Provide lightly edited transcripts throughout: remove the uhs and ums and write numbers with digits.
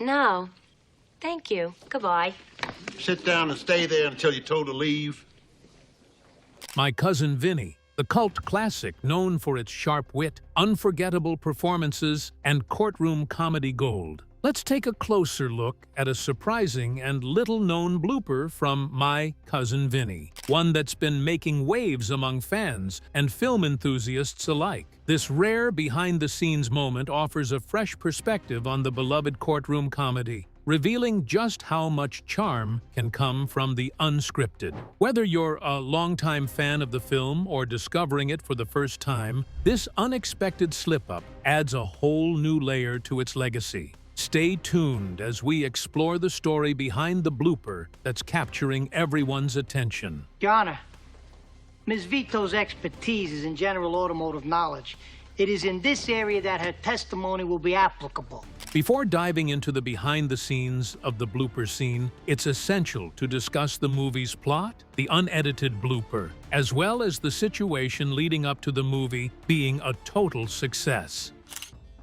No. Thank you. Goodbye. Sit down and stay there until you're told to leave. My Cousin Vinny, the cult classic known for its sharp wit, unforgettable performances, and courtroom comedy gold. Let's take a closer look at a surprising and little-known blooper from My Cousin Vinny, one that's been making waves among fans and film enthusiasts alike. This rare behind-the-scenes moment offers a fresh perspective on the beloved courtroom comedy, revealing just how much charm can come from the unscripted. Whether you're a longtime fan of the film or discovering it for the first time, this unexpected slip-up adds a whole new layer to its legacy. Stay tuned as we explore the story behind the blooper that's capturing everyone's attention. Your Honor, Ms. Vito's expertise is in general automotive knowledge. It is in this area that her testimony will be applicable. Before diving into the behind-the-scenes of the blooper scene, it's essential to discuss the movie's plot, the unedited blooper, as well as the situation leading up to the movie being a total success.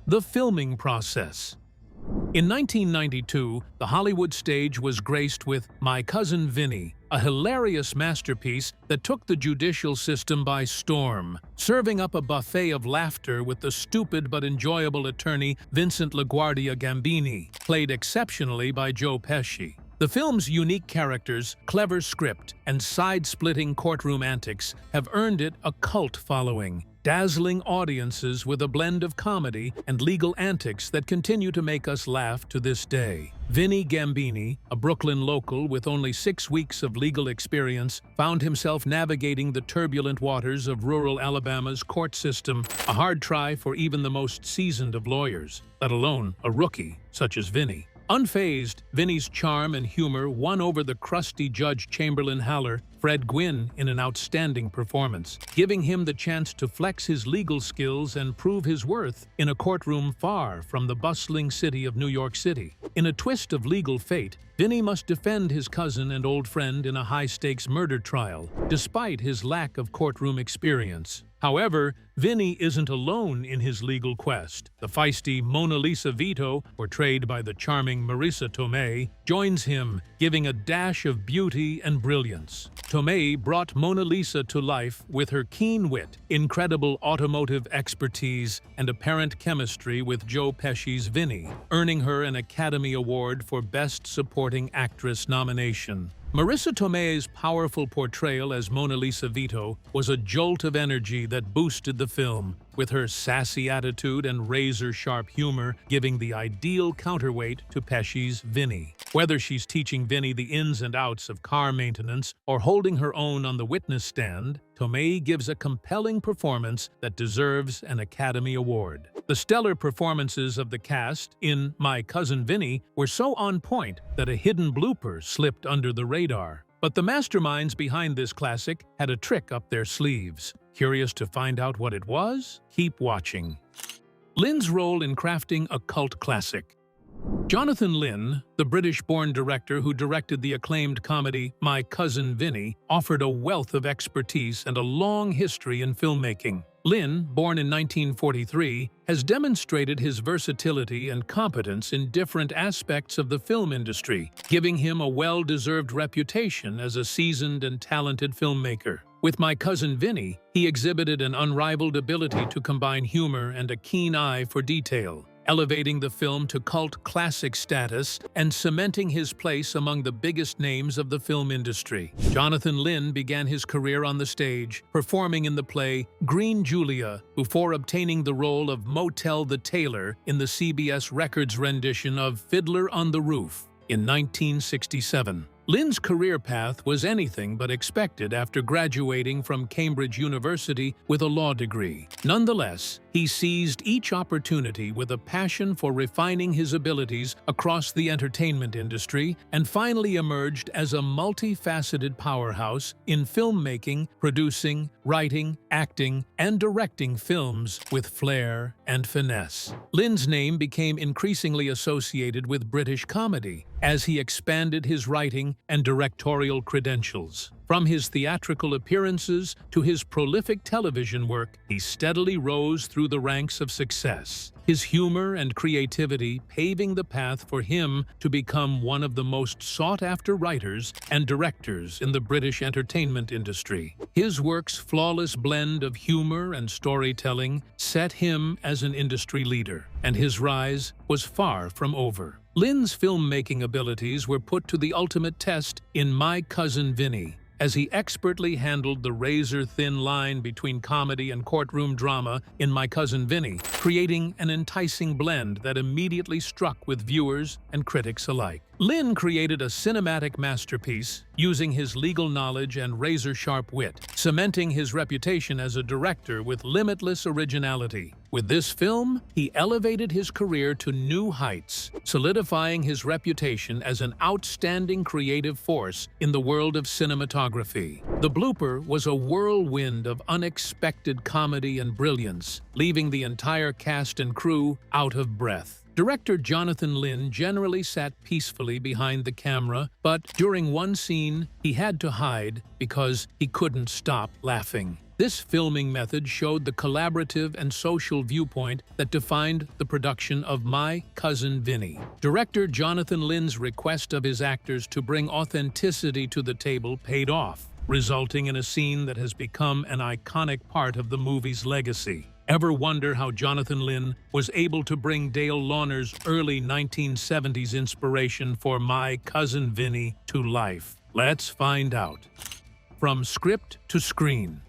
The filming process. In 1992, the Hollywood stage was graced with My Cousin Vinny, a hilarious masterpiece that took the judicial system by storm, serving up a buffet of laughter with the stupid but enjoyable attorney Vincent LaGuardia Gambini, played exceptionally by Joe Pesci. The film's unique characters, clever script, and side-splitting courtroom antics have earned it a cult following, dazzling audiences with a blend of comedy and legal antics that continue to make us laugh to this day. Vinny Gambini, a Brooklyn local with only 6 weeks of legal experience, found himself navigating the turbulent waters of rural Alabama's court system, a hard try for even the most seasoned of lawyers, let alone a rookie such as Vinny. Unfazed, Vinny's charm and humor won over the crusty Judge Chamberlain Haller, Fred Gwynn, in an outstanding performance, giving him the chance to flex his legal skills and prove his worth in a courtroom far from the bustling city of New York City. In a twist of legal fate, Vinny must defend his cousin and old friend in a high-stakes murder trial, despite his lack of courtroom experience. However, Vinny isn't alone in his legal quest. The feisty Mona Lisa Vito, portrayed by the charming Marissa Tomei, joins him, giving a dash of beauty and brilliance. Tomei brought Mona Lisa to life with her keen wit, incredible automotive expertise, and apparent chemistry with Joe Pesci's Vinny, earning her an Academy Award for Best Supporting Actress nomination. Marissa Tomei's powerful portrayal as Mona Lisa Vito was a jolt of energy that boosted the film, with her sassy attitude and razor-sharp humor giving the ideal counterweight to Pesci's Vinny. Whether she's teaching Vinny the ins and outs of car maintenance or holding her own on the witness stand, Tomei gives a compelling performance that deserves an Academy Award. The stellar performances of the cast in My Cousin Vinny were so on point that a hidden blooper slipped under the radar. But the masterminds behind this classic had a trick up their sleeves. Curious to find out what it was? Keep watching. Lynn's role in crafting a cult classic. Jonathan Lynn, the British-born director who directed the acclaimed comedy My Cousin Vinny, offered a wealth of expertise and a long history in filmmaking. Lynn, born in 1943, has demonstrated his versatility and competence in different aspects of the film industry, giving him a well-deserved reputation as a seasoned and talented filmmaker. With My Cousin Vinny, he exhibited an unrivaled ability to combine humor and a keen eye for detail, elevating the film to cult classic status and cementing his place among the biggest names of the film industry. Jonathan Lynn began his career on the stage, performing in the play Green Julia before obtaining the role of Motel the Tailor in the CBS Records rendition of Fiddler on the Roof in 1967. Lynn's career path was anything but expected after graduating from Cambridge University with a law degree. Nonetheless, he seized each opportunity with a passion for refining his abilities across the entertainment industry and finally emerged as a multifaceted powerhouse in filmmaking, producing, writing, acting, and directing films with flair and finesse. Lynn's name became increasingly associated with British comedy as he expanded his writing and directorial credentials. From his theatrical appearances to his prolific television work, he steadily rose through the ranks of success. his humor and creativity paving the path for him to become one of the most sought-after writers and directors in the British entertainment industry. His work's flawless blend of humor and storytelling set him as an industry leader, and his rise was far from over. Lynn's filmmaking abilities were put to the ultimate test in My Cousin Vinny, as he expertly handled the razor-thin line between comedy and courtroom drama in My Cousin Vinny, creating an enticing blend that immediately struck with viewers and critics alike. Lynn created a cinematic masterpiece using his legal knowledge and razor-sharp wit, cementing his reputation as a director with limitless originality. With this film, he elevated his career to new heights, solidifying his reputation as an outstanding creative force in the world of cinematography. The Blooper was a whirlwind of unexpected comedy and brilliance, leaving the entire cast and crew out of breath. Director Jonathan Lynn generally sat peacefully behind the camera, but during one scene, he had to hide because he couldn't stop laughing. This filming method showed the collaborative and social viewpoint that defined the production of My Cousin Vinny. Director Jonathan Lynn's request of his actors to bring authenticity to the table paid off, resulting in a scene that has become an iconic part of the movie's legacy. Ever wonder how Jonathan Lynn was able to bring Dale Launer's early 1970s inspiration for My Cousin Vinny to life? Let's find out. From script to screen.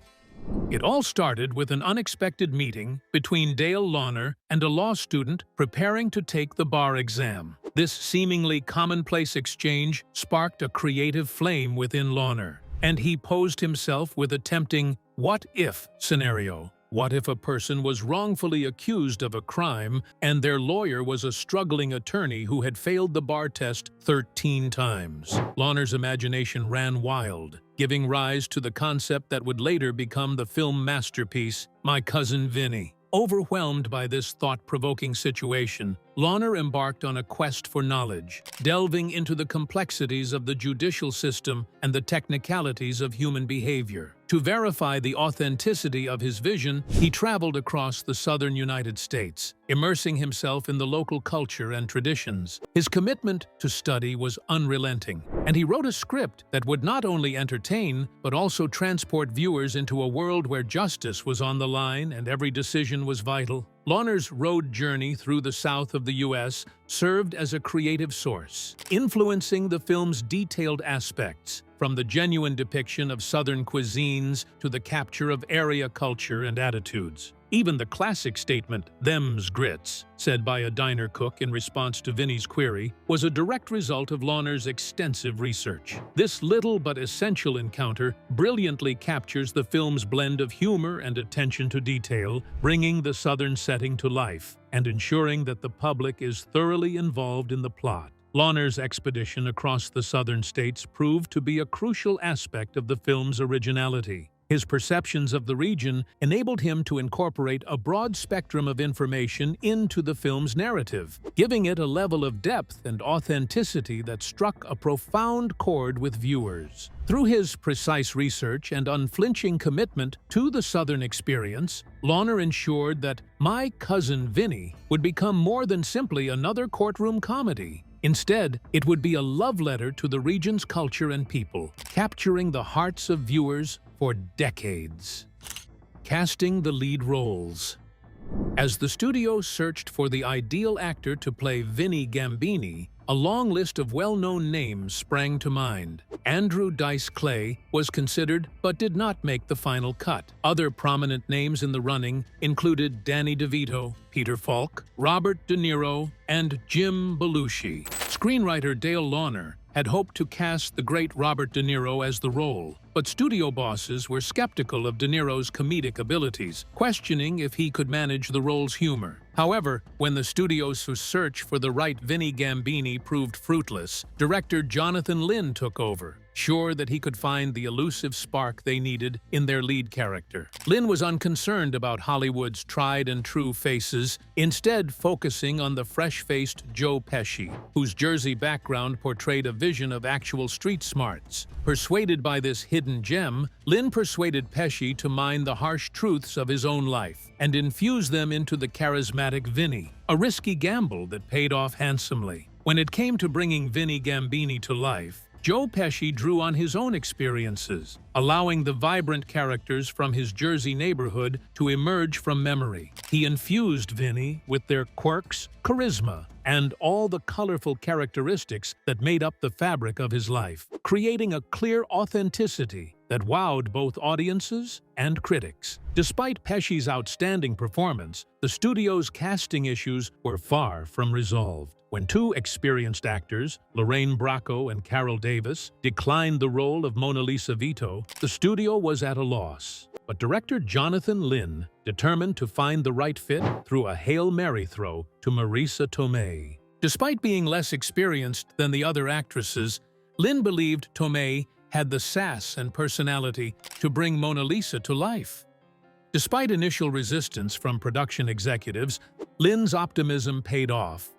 It all started with an unexpected meeting between Dale Launer and a law student preparing to take the bar exam. This seemingly commonplace exchange sparked a creative flame within Launer, and he posed himself with a tempting what-if scenario. What if a person was wrongfully accused of a crime and their lawyer was a struggling attorney who had failed the bar test 13 times? Launer's imagination ran wild, giving rise to the concept that would later become the film masterpiece, My Cousin Vinny. Overwhelmed by this thought-provoking situation, Launer embarked on a quest for knowledge, delving into the complexities of the judicial system and the technicalities of human behavior. To verify the authenticity of his vision, he traveled across the southern United States, immersing himself in the local culture and traditions. His commitment to study was unrelenting, and he wrote a script that would not only entertain, but also transport viewers into a world where justice was on the line and every decision was vital. Launer's road journey through the south of the U.S. served as a creative source, influencing the film's detailed aspects, from the genuine depiction of Southern cuisines to the capture of area culture and attitudes. Even the classic statement, "Them's grits," said by a diner cook in response to Vinny's query, was a direct result of Launer's extensive research. This little but essential encounter brilliantly captures the film's blend of humor and attention to detail, bringing the Southern setting to life and ensuring that the public is thoroughly involved in the plot. Launer's expedition across the southern states proved to be a crucial aspect of the film's originality. His perceptions of the region enabled him to incorporate a broad spectrum of information into the film's narrative, giving it a level of depth and authenticity that struck a profound chord with viewers. Through his precise research and unflinching commitment to the Southern experience, Launer ensured that My Cousin Vinny would become more than simply another courtroom comedy. Instead, it would be a love letter to the region's culture and people, capturing the hearts of viewers for decades. Casting the lead roles. As the studio searched for the ideal actor to play Vinny Gambini, a long list of well-known names sprang to mind. Andrew Dice Clay was considered but did not make the final cut. Other prominent names in the running included Danny DeVito, Peter Falk, Robert De Niro, and Jim Belushi. Screenwriter Dale Launer had hoped to cast the great Robert De Niro as the role, but studio bosses were skeptical of De Niro's comedic abilities, questioning if he could manage the role's humor. However, when the studio's search for the right Vinny Gambini proved fruitless, director Jonathan Lynn took over, sure that he could find the elusive spark they needed in their lead character. Lin was unconcerned about Hollywood's tried-and-true faces, instead focusing on the fresh-faced Joe Pesci, whose Jersey background portrayed a vision of actual street smarts. Persuaded by this hidden gem, Lin persuaded Pesci to mine the harsh truths of his own life and infuse them into the charismatic Vinny, a risky gamble that paid off handsomely. When it came to bringing Vinny Gambini to life, Joe Pesci drew on his own experiences, allowing the vibrant characters from his Jersey neighborhood to emerge from memory. He infused Vinny with their quirks, charisma, and all the colorful characteristics that made up the fabric of his life, creating a clear authenticity that wowed both audiences and critics. Despite Pesci's outstanding performance, the studio's casting issues were far from resolved. When two experienced actors, Lorraine Bracco and Carol Davis, declined the role of Mona Lisa Vito, the studio was at a loss. But director Jonathan Lin determined to find the right fit through a Hail Mary throw to Marisa Tomei. Despite being less experienced than the other actresses, Lin believed Tomei had the sass and personality to bring Mona Lisa to life. Despite initial resistance from production executives, Lin's optimism paid off.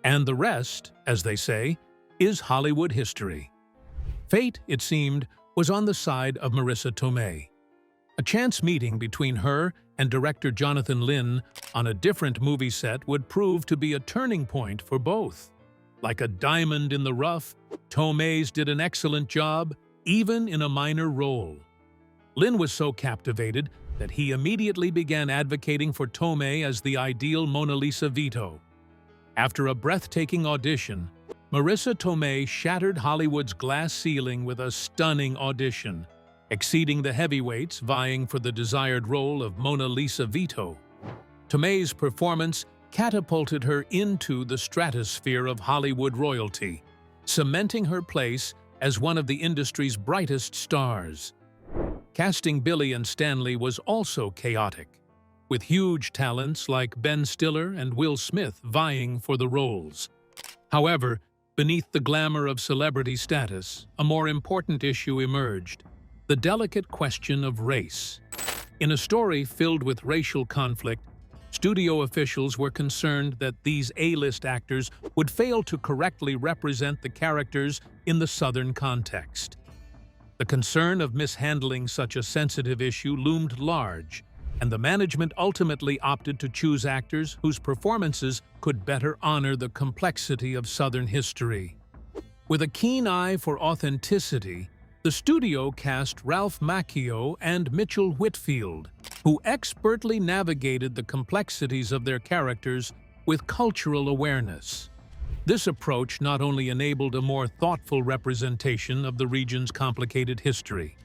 And the rest, as they say, is Hollywood history. Fate, it seemed, was on the side of Marisa Tomei. A chance meeting between her and director Jonathan Lin on a different movie set would prove to be a turning point for both. Like a diamond in the rough, Tomei's did an excellent job, even in a minor role. Lin was so captivated that he immediately began advocating for Tomei as the ideal Mona Lisa Vito. After a breathtaking audition, Marisa Tomei shattered Hollywood's glass ceiling with a stunning audition, exceeding the heavyweights vying for the desired role of Mona Lisa Vito. Tomei's performance catapulted her into the stratosphere of Hollywood royalty, cementing her place as one of the industry's brightest stars. Casting Billy and Stanley was also chaotic, with huge talents like Ben Stiller and Will Smith vying for the roles. However, beneath the glamour of celebrity status, a more important issue emerged: the delicate question of race. In a story filled with racial conflict, studio officials were concerned that these A-list actors would fail to correctly represent the characters in the Southern context. The concern of mishandling such a sensitive issue loomed large, and the management ultimately opted to choose actors whose performances could better honor the complexity of Southern history. With a keen eye for authenticity, the studio cast Ralph Macchio and Mitchell Whitfield, who expertly navigated the complexities of their characters with cultural awareness. This approach not only enabled a more thoughtful representation of the region's complicated history,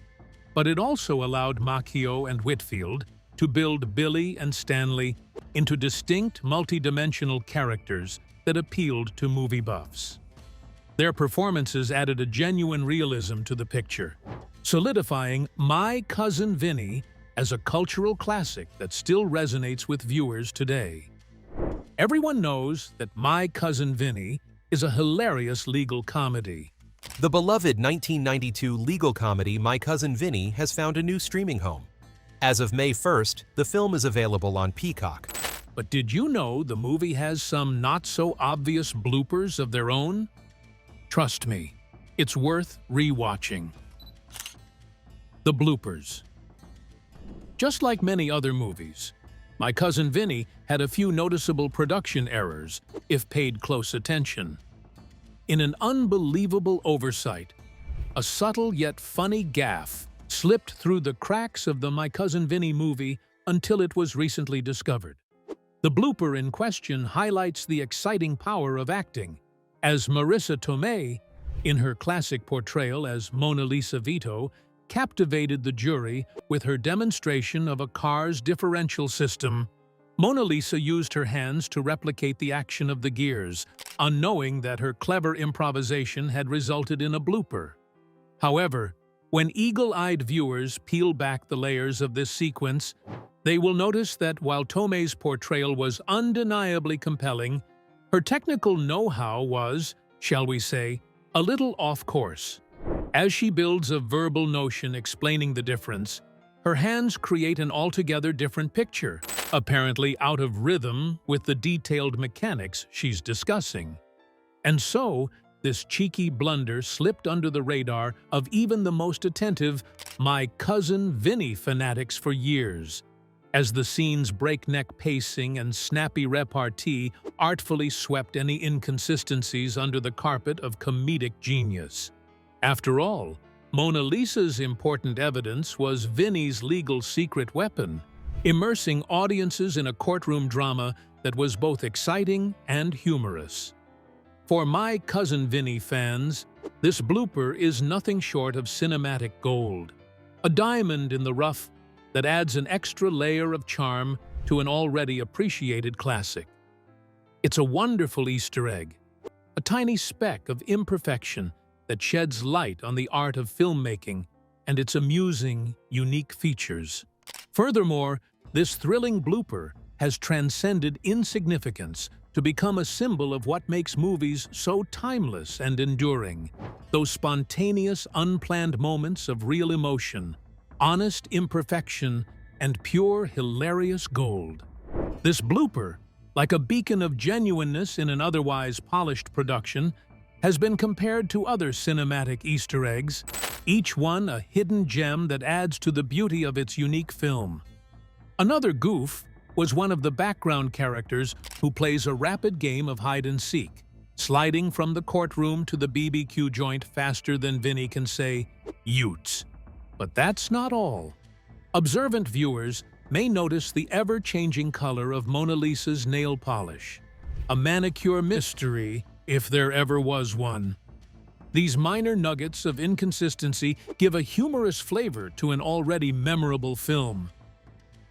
but it also allowed Macchio and Whitfield to build Billy and Stanley into distinct, multidimensional characters that appealed to movie buffs. Their performances added a genuine realism to the picture, solidifying My Cousin Vinny as a cultural classic that still resonates with viewers today. Everyone knows that My Cousin Vinny is a hilarious legal comedy. The beloved 1992 legal comedy My Cousin Vinny has found a new streaming home. As of May 1st, the film is available on Peacock. But did you know the movie has some not-so-obvious bloopers of their own? Trust me, it's worth re-watching. The bloopers. Just like many other movies, My Cousin Vinny had a few noticeable production errors, if paid close attention. In an unbelievable oversight, a subtle yet funny gaffe slipped through the cracks of the My Cousin Vinny movie until it was recently discovered. The blooper in question highlights the exciting power of acting, as Marisa Tomei, in her classic portrayal as Mona Lisa Vito, captivated the jury with her demonstration of a car's differential system. Mona Lisa used her hands to replicate the action of the gears, unknowing that her clever improvisation had resulted in a blooper. However, when eagle-eyed viewers peel back the layers of this sequence, they will notice that while Tomei's portrayal was undeniably compelling, her technical know-how was, shall we say, a little off course. As she builds a verbal notion explaining the difference, her hands create an altogether different picture, apparently out of rhythm with the detailed mechanics she's discussing. And so, this cheeky blunder slipped under the radar of even the most attentive My Cousin Vinny fanatics for years, as the scene's breakneck pacing and snappy repartee artfully swept any inconsistencies under the carpet of comedic genius. After all, Mona Lisa's important evidence was Vinny's legal secret weapon, immersing audiences in a courtroom drama that was both exciting and humorous. For My Cousin Vinny fans, this blooper is nothing short of cinematic gold, a diamond in the rough that adds an extra layer of charm to an already appreciated classic. It's a wonderful Easter egg, a tiny speck of imperfection that sheds light on the art of filmmaking and its amusing, unique features. Furthermore, this thrilling blooper has transcended insignificance to become a symbol of what makes movies so timeless and enduring. Those spontaneous, unplanned moments of real emotion, honest imperfection, and pure, hilarious gold. This blooper, like a beacon of genuineness in an otherwise polished production, has been compared to other cinematic Easter eggs, each one a hidden gem that adds to the beauty of its unique film. Another goof was one of the background characters who plays a rapid game of hide-and-seek, sliding from the courtroom to the BBQ joint faster than Vinny can say, "Utes." But that's not all. Observant viewers may notice the ever-changing color of Mona Lisa's nail polish, a manicure mystery if there ever was one. These minor nuggets of inconsistency give a humorous flavor to an already memorable film.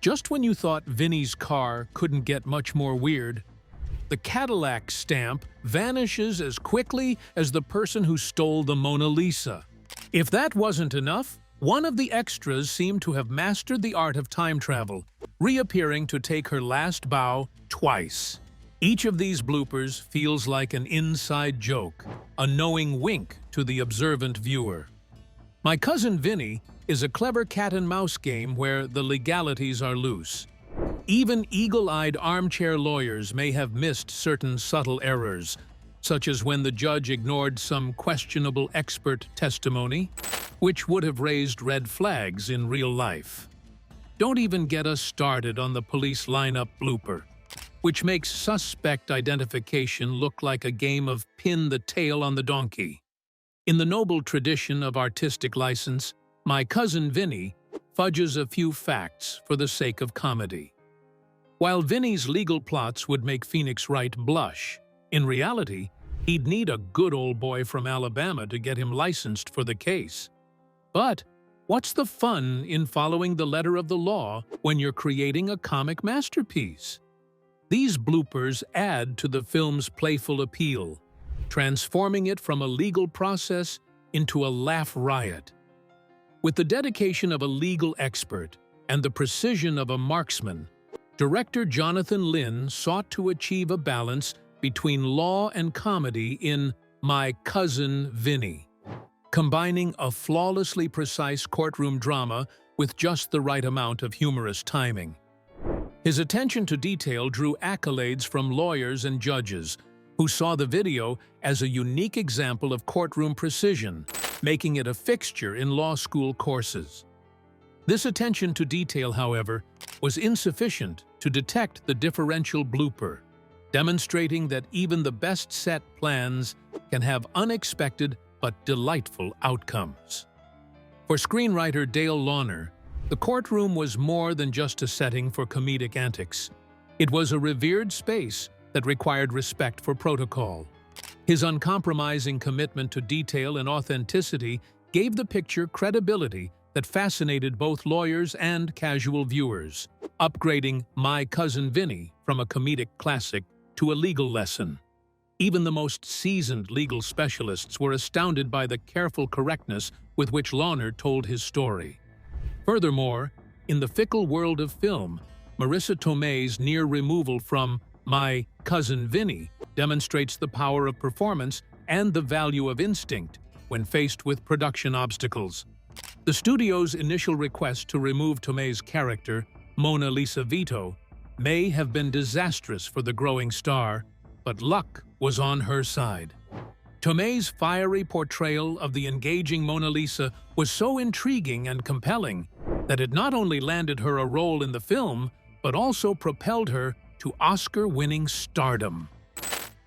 Just when you thought Vinny's car couldn't get much more weird, the Cadillac stamp vanishes as quickly as the person who stole the Mona Lisa. If that wasn't enough, one of the extras seemed to have mastered the art of time travel, reappearing to take her last bow twice. Each of these bloopers feels like an inside joke, a knowing wink to the observant viewer. My Cousin Vinny is a clever cat-and-mouse game where the legalities are loose. Even eagle-eyed armchair lawyers may have missed certain subtle errors, such as when the judge ignored some questionable expert testimony, which would have raised red flags in real life. Don't even get us started on the police lineup blooper, which makes suspect identification look like a game of pin the tail on the donkey. In the noble tradition of artistic license, My Cousin Vinny fudges a few facts for the sake of comedy. While Vinny's legal plots would make Phoenix Wright blush, in reality, he'd need a good old boy from Alabama to get him licensed for the case. But what's the fun in following the letter of the law when you're creating a comic masterpiece? These bloopers add to the film's playful appeal, transforming it from a legal process into a laugh riot. With the dedication of a legal expert and the precision of a marksman, director Jonathan Lynn sought to achieve a balance between law and comedy in My Cousin Vinny, combining a flawlessly precise courtroom drama with just the right amount of humorous timing. His attention to detail drew accolades from lawyers and judges, who saw the video as a unique example of courtroom precision, making it a fixture in law school courses. This attention to detail, however, was insufficient to detect the differential blooper, demonstrating that even the best set plans can have unexpected but delightful outcomes. For screenwriter Dale Launer, the courtroom was more than just a setting for comedic antics. It was a revered space that required respect for protocol. His uncompromising commitment to detail and authenticity gave the picture credibility that fascinated both lawyers and casual viewers, upgrading My Cousin Vinny from a comedic classic to a legal lesson. Even the most seasoned legal specialists were astounded by the careful correctness with which Launer told his story. Furthermore, in the fickle world of film, Marissa Tomei's near removal from My Cousin Vinny demonstrates the power of performance and the value of instinct, when faced with production obstacles. The studio's initial request to remove Tomei's character, Mona Lisa Vito, may have been disastrous for the growing star, but luck was on her side. Tomei's fiery portrayal of the engaging Mona Lisa was so intriguing and compelling that it not only landed her a role in the film, but also propelled her to Oscar-winning stardom.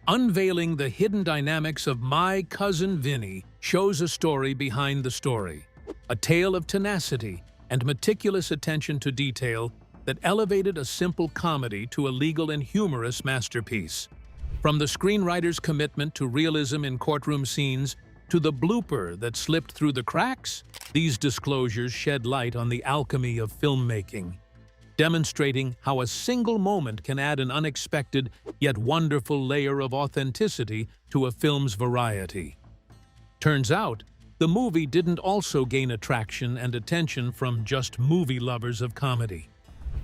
Unveiling the hidden dynamics of My Cousin Vinny shows a story behind the story, a tale of tenacity and meticulous attention to detail that elevated a simple comedy to a legal and humorous masterpiece. From the screenwriter's commitment to realism in courtroom scenes to the blooper that slipped through the cracks, these disclosures shed light on the alchemy of filmmaking, demonstrating how a single moment can add an unexpected yet wonderful layer of authenticity to a film's variety. Turns out, the movie didn't also gain attraction and attention from just movie lovers of comedy.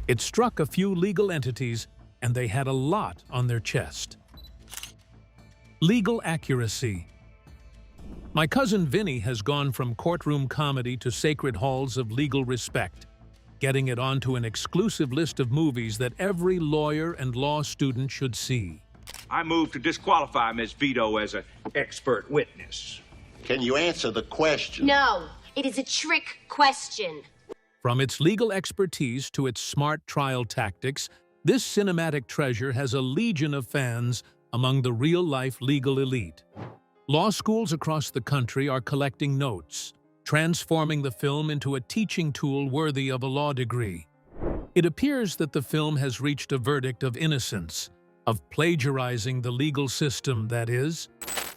It struck a few legal entities, and they had a lot on their chest. Legal accuracy. My Cousin Vinny has gone from courtroom comedy to sacred halls of legal respect, getting it onto an exclusive list of movies that every lawyer and law student should see. I move to disqualify Ms. Vito as an expert witness. Can you answer the question? No, it is a trick question. From its legal expertise to its smart trial tactics, this cinematic treasure has a legion of fans among the real-life legal elite. Law schools across the country are collecting notes, transforming the film into a teaching tool worthy of a law degree. It appears that the film has reached a verdict of innocence, of plagiarizing the legal system, that is.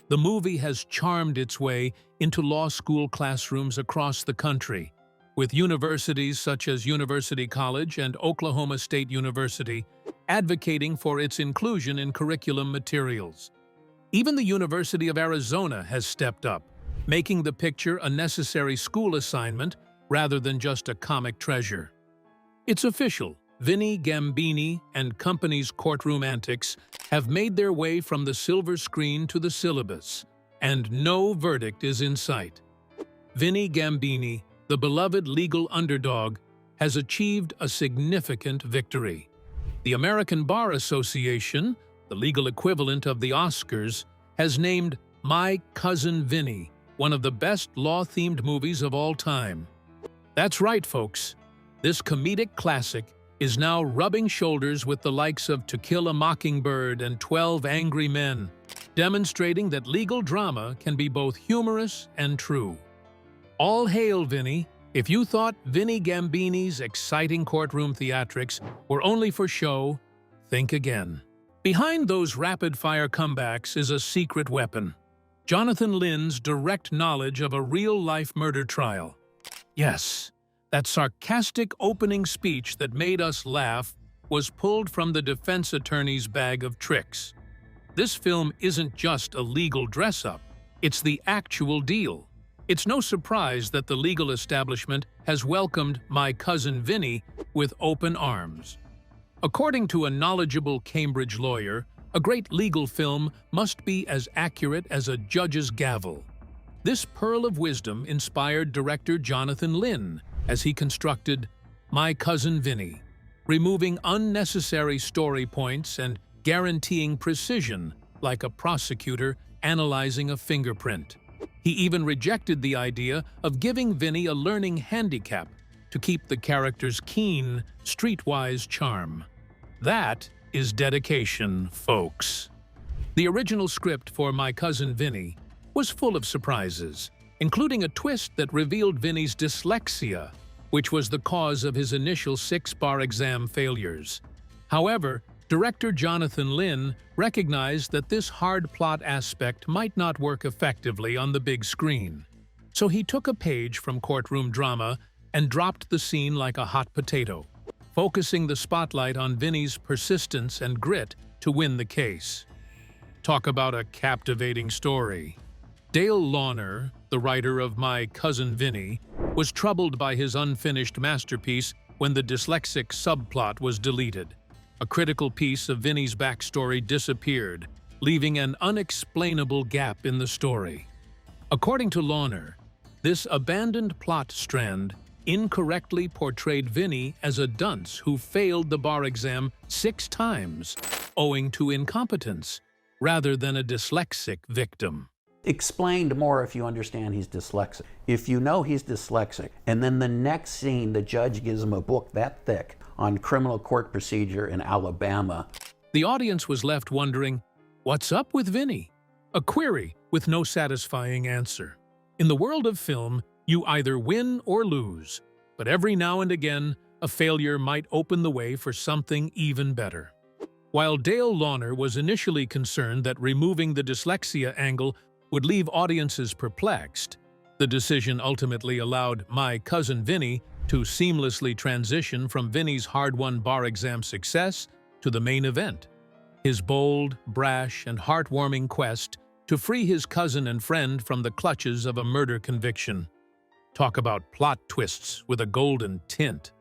The movie has charmed its way into law school classrooms across the country, with universities such as University College and Oklahoma State University advocating for its inclusion in curriculum materials. Even the University of Arizona has stepped up, making the picture a necessary school assignment rather than just a comic treasure. It's official. Vinny Gambini and company's courtroom antics have made their way from the silver screen to the syllabus, and no verdict is in sight. Vinny Gambini, the beloved legal underdog, has achieved a significant victory. The American Bar Association, the legal equivalent of the Oscars, has named My Cousin Vinny one of the best law-themed movies of all time. That's right, folks. This comedic classic is now rubbing shoulders with the likes of To Kill a Mockingbird and 12 Angry Men, demonstrating that legal drama can be both humorous and true. All hail, Vinny. If you thought Vinny Gambini's exciting courtroom theatrics were only for show, think again. Behind those rapid-fire comebacks is a secret weapon: Jonathan Lynn's direct knowledge of a real-life murder trial. Yes, that sarcastic opening speech that made us laugh was pulled from the defense attorney's bag of tricks. This film isn't just a legal dress-up, it's the actual deal. It's no surprise that the legal establishment has welcomed My Cousin Vinny with open arms. According to a knowledgeable Cambridge lawyer, a great legal film must be as accurate as a judge's gavel. This pearl of wisdom inspired director Jonathan Lynn as he constructed My Cousin Vinny, removing unnecessary story points and guaranteeing precision like a prosecutor analyzing a fingerprint. He even rejected the idea of giving Vinny a learning handicap to keep the character's keen, streetwise charm. That is dedication, folks. The original script for My Cousin Vinny was full of surprises, including a twist that revealed Vinny's dyslexia, which was the cause of his initial 6-bar exam failures. However, director Jonathan Lynn recognized that this hard plot aspect might not work effectively on the big screen. So he took a page from courtroom drama and dropped the scene like a hot potato, focusing the spotlight on Vinny's persistence and grit to win the case. Talk about a captivating story. Dale Launer, the writer of My Cousin Vinny, was troubled by his unfinished masterpiece when the dyslexic subplot was deleted. A critical piece of Vinny's backstory disappeared, leaving an unexplainable gap in the story. According to Lawner, this abandoned plot strand incorrectly portrayed Vinny as a dunce who failed the bar exam 6 times, owing to incompetence, rather than a dyslexic victim. Explained more if you understand he's dyslexic. If you know he's dyslexic, and then the next scene the judge gives him a book that thick on criminal court procedure in Alabama. The audience was left wondering, what's up with Vinny? A query with no satisfying answer. In the world of film, you either win or lose, but every now and again, a failure might open the way for something even better. While Dale Lawner was initially concerned that removing the dyslexia angle would leave audiences perplexed, the decision ultimately allowed My Cousin Vinny to seamlessly transition from Vinny's hard-won bar exam success to the main event, his bold, brash, and heartwarming quest to free his cousin and friend from the clutches of a murder conviction. Talk about plot twists with a golden tint.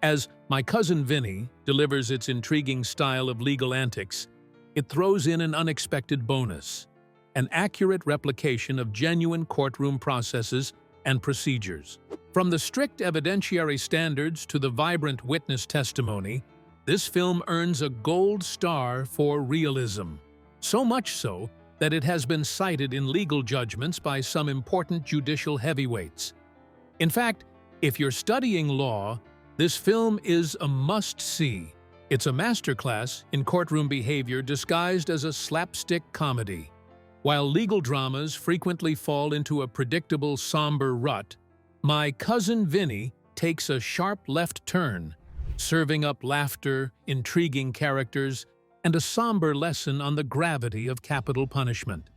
As My Cousin Vinny delivers its intriguing style of legal antics, it throws in an unexpected bonus, an accurate replication of genuine courtroom processes and procedures. From the strict evidentiary standards to the vibrant witness testimony, this film earns a gold star for realism. So much so that it has been cited in legal judgments by some important judicial heavyweights. In fact, if you're studying law, this film is a must-see. It's a masterclass in courtroom behavior disguised as a slapstick comedy. While legal dramas frequently fall into a predictable, somber rut, My Cousin Vinny takes a sharp left turn, serving up laughter, intriguing characters, and a somber lesson on the gravity of capital punishment.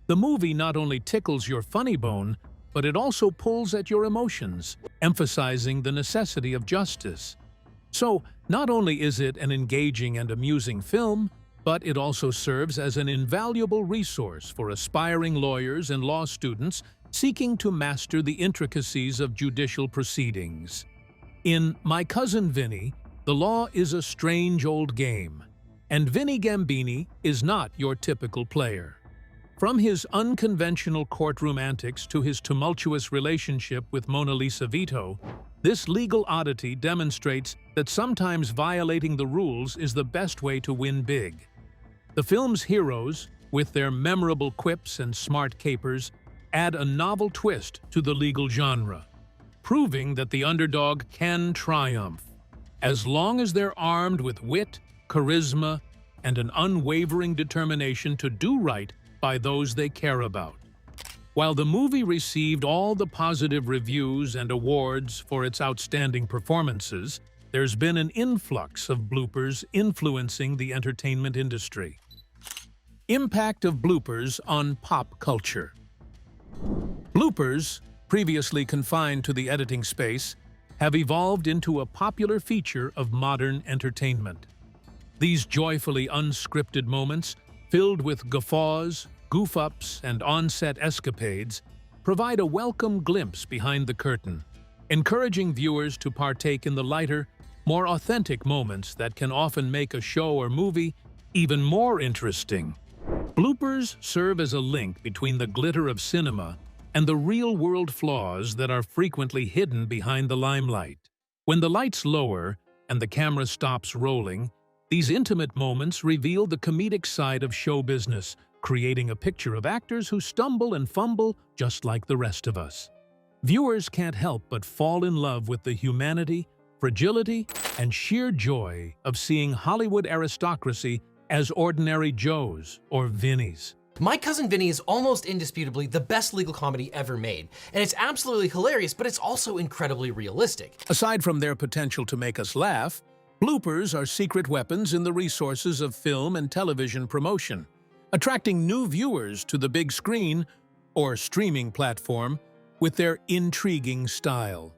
The movie not only tickles your funny bone, but it also pulls at your emotions, emphasizing the necessity of justice. So, not only is it an engaging and amusing film, but it also serves as an invaluable resource for aspiring lawyers and law students seeking to master the intricacies of judicial proceedings. In My Cousin Vinny, the law is a strange old game, and Vinny Gambini is not your typical player. From his unconventional courtroom antics to his tumultuous relationship with Mona Lisa Vito, this legal oddity demonstrates that sometimes violating the rules is the best way to win big. The film's heroes, with their memorable quips and smart capers, add a novel twist to the legal genre, proving that the underdog can triumph, as long as they're armed with wit, charisma, and an unwavering determination to do right by those they care about. While the movie received all the positive reviews and awards for its outstanding performances, there's been an influx of bloopers influencing the entertainment industry. Impact of bloopers on pop culture. Bloopers, previously confined to the editing space, have evolved into a popular feature of modern entertainment. These joyfully unscripted moments, filled with guffaws, goof-ups, and on-set escapades, provide a welcome glimpse behind the curtain, encouraging viewers to partake in the lighter, more authentic moments that can often make a show or movie even more interesting. Bloopers serve as a link between the glitter of cinema and the real-world flaws that are frequently hidden behind the limelight. When the lights lower and the camera stops rolling, these intimate moments reveal the comedic side of show business, creating a picture of actors who stumble and fumble just like the rest of us. Viewers can't help but fall in love with the humanity, fragility, and sheer joy of seeing Hollywood aristocracy as ordinary Joes or Vinnies. My Cousin Vinny is almost indisputably the best legal comedy ever made, and it's absolutely hilarious, but it's also incredibly realistic. Aside from their potential to make us laugh, bloopers are secret weapons in the resources of film and television promotion, attracting new viewers to the big screen or streaming platform with their intriguing style.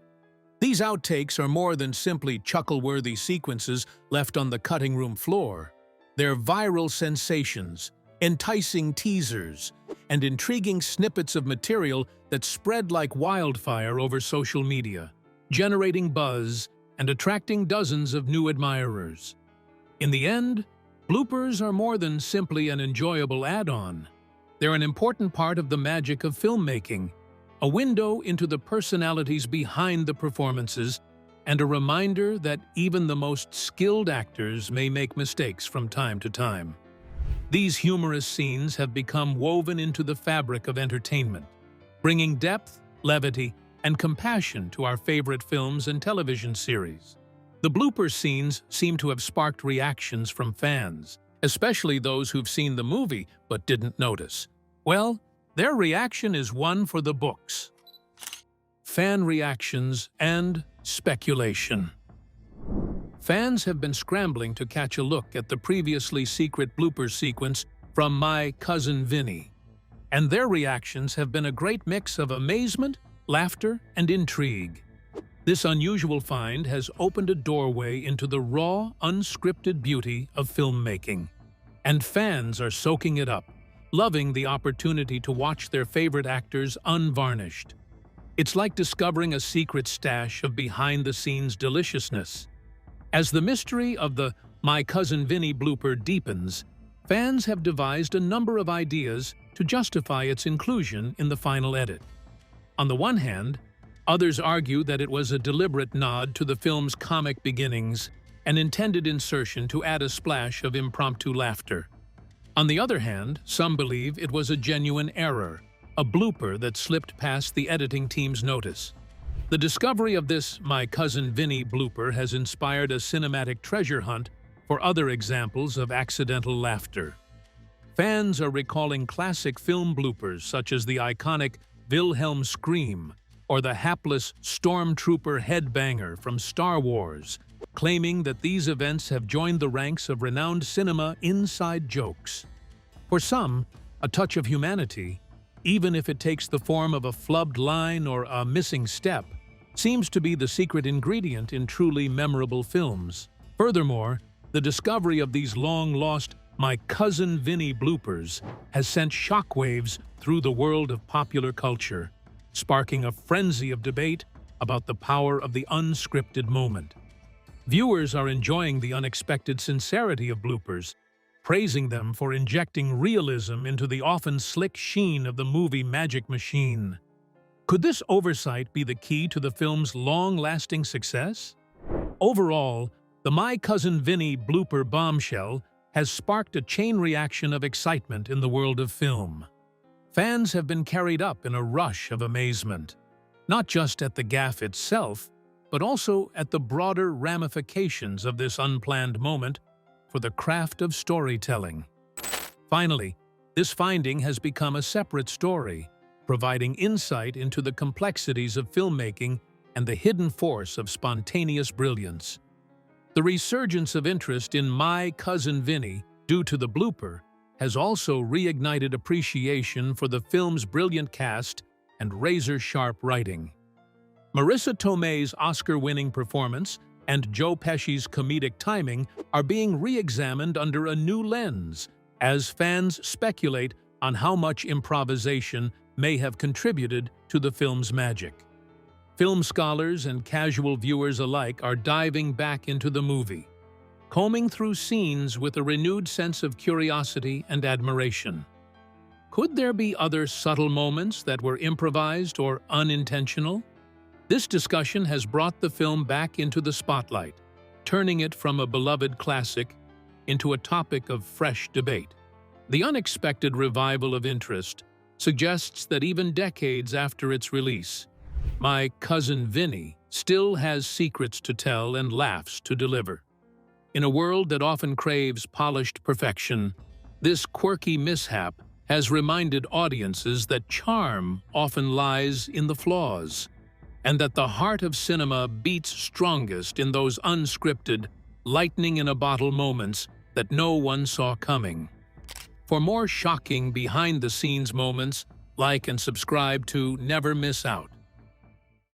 These outtakes are more than simply chuckle-worthy sequences left on the cutting room floor. They're viral sensations, enticing teasers, and intriguing snippets of material that spread like wildfire over social media, generating buzz and attracting dozens of new admirers. In the end, bloopers are more than simply an enjoyable add-on. They're an important part of the magic of filmmaking, a window into the personalities behind the performances, and a reminder that even the most skilled actors may make mistakes from time to time. These humorous scenes have become woven into the fabric of entertainment, bringing depth, levity, and compassion to our favorite films and television series. The blooper scenes seem to have sparked reactions from fans, especially those who've seen the movie but didn't notice. Well, their reaction is one for the books. Fan reactions and speculation. Fans have been scrambling to catch a look at the previously secret blooper sequence from My Cousin Vinny, and their reactions have been a great mix of amazement, laughter, and intrigue. This unusual find has opened a doorway into the raw, unscripted beauty of filmmaking, and fans are soaking it up, loving the opportunity to watch their favorite actors unvarnished. It's like discovering a secret stash of behind-the-scenes deliciousness. As the mystery of the My Cousin Vinny blooper deepens, fans have devised a number of ideas to justify its inclusion in the final edit. On the one hand, others argue that it was a deliberate nod to the film's comic beginnings, an intended insertion to add a splash of impromptu laughter. On the other hand, some believe it was a genuine error, a blooper that slipped past the editing team's notice. The discovery of this My Cousin Vinny blooper has inspired a cinematic treasure hunt for other examples of accidental laughter. Fans are recalling classic film bloopers such as the iconic Wilhelm scream or the hapless stormtrooper headbanger from Star Wars, claiming that these events have joined the ranks of renowned cinema inside jokes. For some, a touch of humanity, even if it takes the form of a flubbed line or a missing step, seems to be the secret ingredient in truly memorable films. Furthermore, the discovery of these long-lost My Cousin Vinny bloopers has sent shockwaves through the world of popular culture, sparking a frenzy of debate about the power of the unscripted moment. Viewers are enjoying the unexpected sincerity of bloopers, praising them for injecting realism into the often slick sheen of the movie magic machine. Could this oversight be the key to the film's long-lasting success? Overall, the My Cousin Vinny blooper bombshell has sparked a chain reaction of excitement in the world of film. Fans have been carried up in a rush of amazement, not just at the gaffe itself, but also at the broader ramifications of this unplanned moment for the craft of storytelling. Finally, this finding has become a separate story, providing insight into the complexities of filmmaking and the hidden force of spontaneous brilliance. The resurgence of interest in My Cousin Vinny due to the blooper has also reignited appreciation for the film's brilliant cast and razor-sharp writing. Marissa Tomei's Oscar-winning performance and Joe Pesci's comedic timing are being re-examined under a new lens as fans speculate on how much improvisation may have contributed to the film's magic. Film scholars and casual viewers alike are diving back into the movie, combing through scenes with a renewed sense of curiosity and admiration. Could there be other subtle moments that were improvised or unintentional? This discussion has brought the film back into the spotlight, turning it from a beloved classic into a topic of fresh debate. The unexpected revival of interest suggests that even decades after its release, My Cousin Vinny still has secrets to tell and laughs to deliver. In a world that often craves polished perfection, this quirky mishap has reminded audiences that charm often lies in the flaws, and that the heart of cinema beats strongest in those unscripted, lightning-in-a-bottle moments that no one saw coming. For more shocking behind-the-scenes moments, like and subscribe to never miss out.